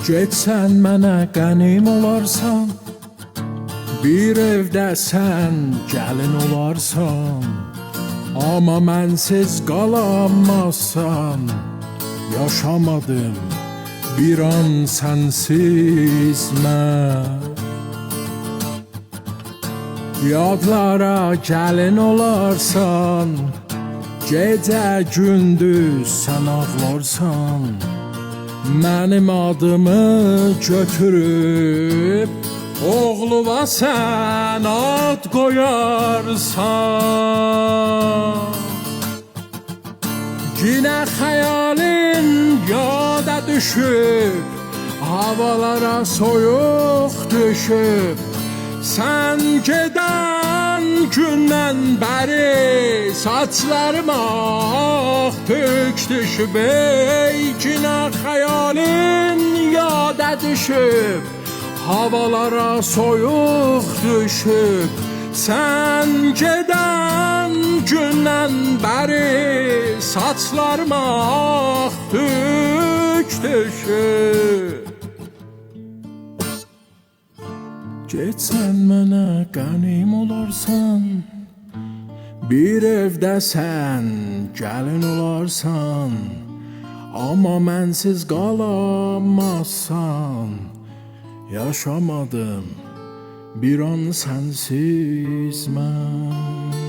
Getsən mənə qənim olarsan, bir evdə sən gəlin olarsan. Amma mənsiz qalamazsan, yaşamadım bir an sənsiz mən. Yadlara gəlin olarsan, gecə gündüz sən ağlarsan. Mənim adımı götürüb oğluma sən ad qoyarsan. Yine xəyalin yada düşüb, havalara soyuq düşüb. Sən gedən gündən bəri saçlarıma ağ tük düşüb. Yine xəyalin yada düşüb, havalara soyuq düşüb. Sən gedən gündən bəri saçlarıma ağ tük düşüb. Getsən mənə qənim olarsan, bir evdə sən gəlin olarsan. Amma mənsiz qalamazsan, yaşamadım bir an sənsiz mən.